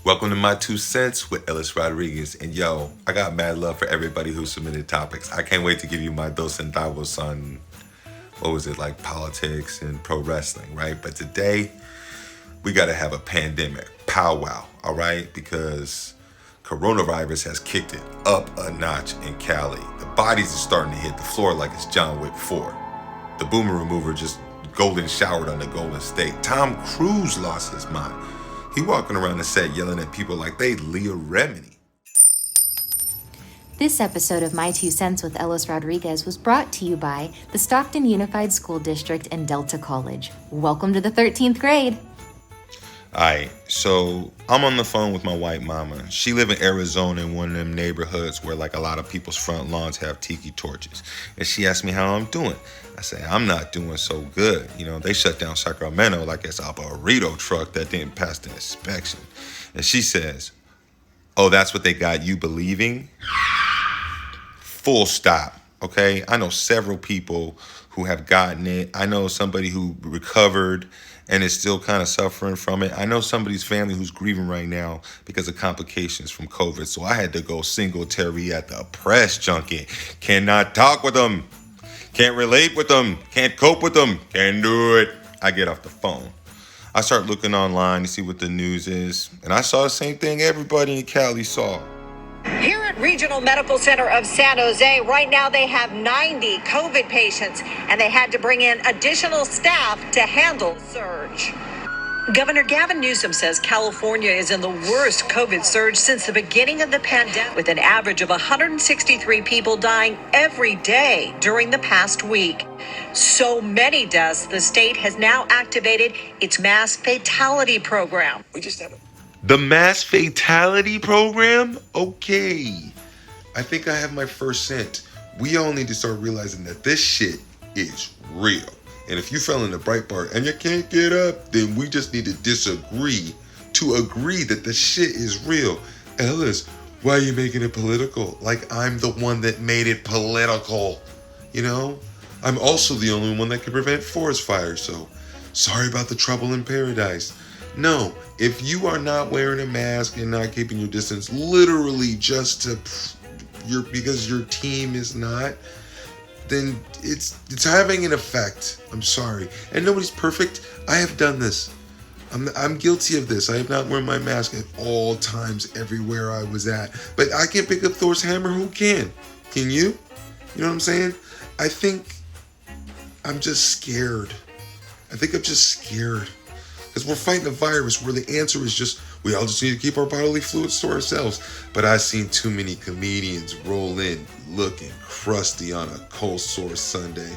Welcome to My Two Cents with Ellis Rodriguez. And yo, I got mad love for everybody who submitted topics. I can't wait to give you my dos centavos on, what was it, like politics and pro wrestling, right? But today, we got to have a pandemic powwow, all right? Because coronavirus has kicked it up a notch in Cali. The bodies are starting to hit the floor like it's John Wick 4. The boomer remover just golden showered on the Golden State. Tom Cruise lost his mind. He walking around the set yelling at people like they Leah Remini. This episode of My Two Cents with Ellis Rodriguez was brought to you by the Stockton Unified School District and Delta College. Welcome to the 13th grade. Alright, so I'm on the phone with my white mama. She live in Arizona in one of them neighborhoods where like a lot of people's front lawns have tiki torches. And she asked me how I'm doing. I say, I'm not doing so good. You know, they shut down Sacramento like it's a burrito truck that didn't pass the inspection. And she says, oh, that's what they got you believing? Full stop, okay? I know several people who have gotten it. I know somebody who recovered and is still kind of suffering from it. I know somebody's family who's grieving right now because of complications from COVID. So I had to go single Terry at the press junket. Cannot talk with them. Can't relate with them. Can't cope with them. Can't do it. I get off the phone. I start looking online to see what the news is. And I saw the same thing everybody in Cali saw. Here at Regional Medical Center of San Jose, right now they have 90 COVID patients, and they had to bring in additional staff to handle the surge. Governor Gavin Newsom says California is in the worst COVID surge since the beginning of the pandemic, with an average of 163 people dying every day during the past week. So many deaths, the state has now activated its mass fatality program. The mass fatality program? Okay. I think I have my first cent. We all need to start realizing that this shit is real. And if you fell in the bright part and you can't get up, then we just need to disagree to agree that the shit is real. Ellis, why are you making it political? Like I'm the one that made it political. You know? I'm also the only one that can prevent forest fires, so sorry about the trouble in paradise. No, if you are not wearing a mask and not keeping your distance, literally just because your team is not, then it's having an effect. I'm sorry. And nobody's perfect. I have done this. I'm guilty of this. I have not worn my mask at all times everywhere I was at. But I can pick up Thor's hammer. Who can? Can you? You know what I'm saying? I think I'm just scared. I'm just scared. Because we're fighting a virus where the answer is just, we all just need to keep our bodily fluids to ourselves. But I've seen too many comedians roll in looking crusty on a cold sore Sunday.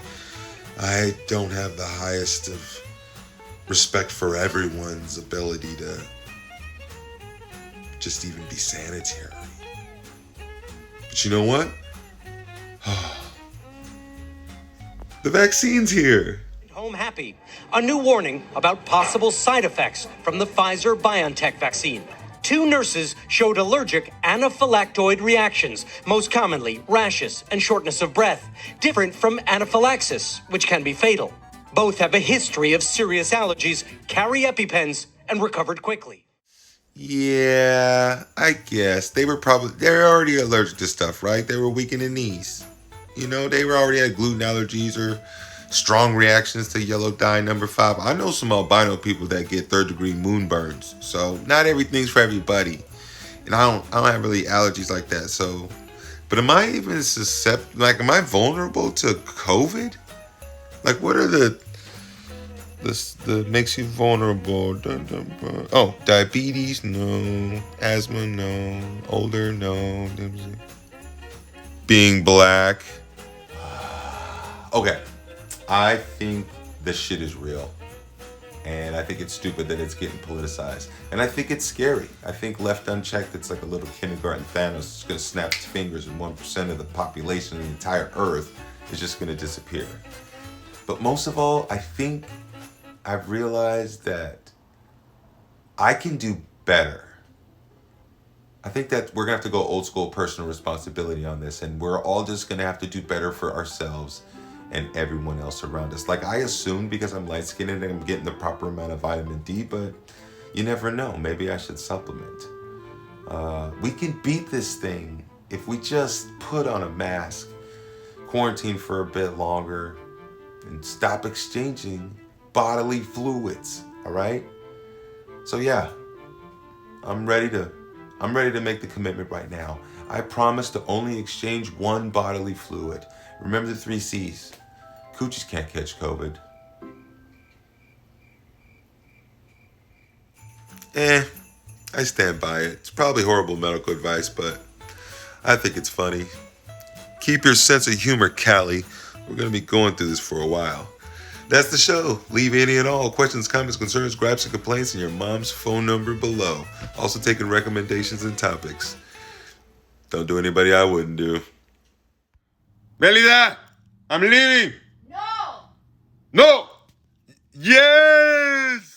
I don't have the highest of respect for everyone's ability to just even be sanitary. But you know what? The vaccine's here. Home happy. A new warning about possible side effects from the Pfizer-BioNTech vaccine. 2 nurses showed allergic anaphylactoid reactions, most commonly rashes and shortness of breath, different from anaphylaxis, which can be fatal. Both have a history of serious allergies, carry EpiPens, and recovered quickly. Yeah, I guess. They're already allergic to stuff, right? They were weak in the knees. You know, they were already had gluten allergies or strong reactions to yellow dye number 5. I know some albino people that get 3rd-degree moonburns. So not everything's for everybody. And I don't have really allergies like that. So, but am I even susceptible? Like, am I vulnerable to COVID? Like, what are the makes you vulnerable? Oh, diabetes? No. Asthma? No. Older? No. Being black? Okay. I think this shit is real. And I think it's stupid that it's getting politicized. And I think it's scary. I think left unchecked, it's like a little kindergarten Thanos is going to snap his fingers and 1% of the population of the entire earth is just going to disappear. But most of all, I think I've realized that I can do better. I think that we're going to have to go old school personal responsibility on this. And we're all just going to have to do better for ourselves and everyone else around us. Like I assumed because I'm light-skinned and I'm getting the proper amount of vitamin D, but you never know. Maybe I should supplement. We can beat this thing if we just put on a mask, quarantine for a bit longer, and stop exchanging bodily fluids. All right? So yeah, I'm ready to make the commitment right now. I promise to only exchange one bodily fluid. Remember the 3 C's. Coochies can't catch COVID. I stand by it. It's probably horrible medical advice, but I think it's funny. Keep your sense of humor, Callie. We're going to be going through this for a while. That's the show. Leave any and all questions, comments, concerns, gripes, and complaints in your mom's phone number below. Also taking recommendations and topics. Don't do anybody I wouldn't do. Melida, I'm leaving. No! No! Yes!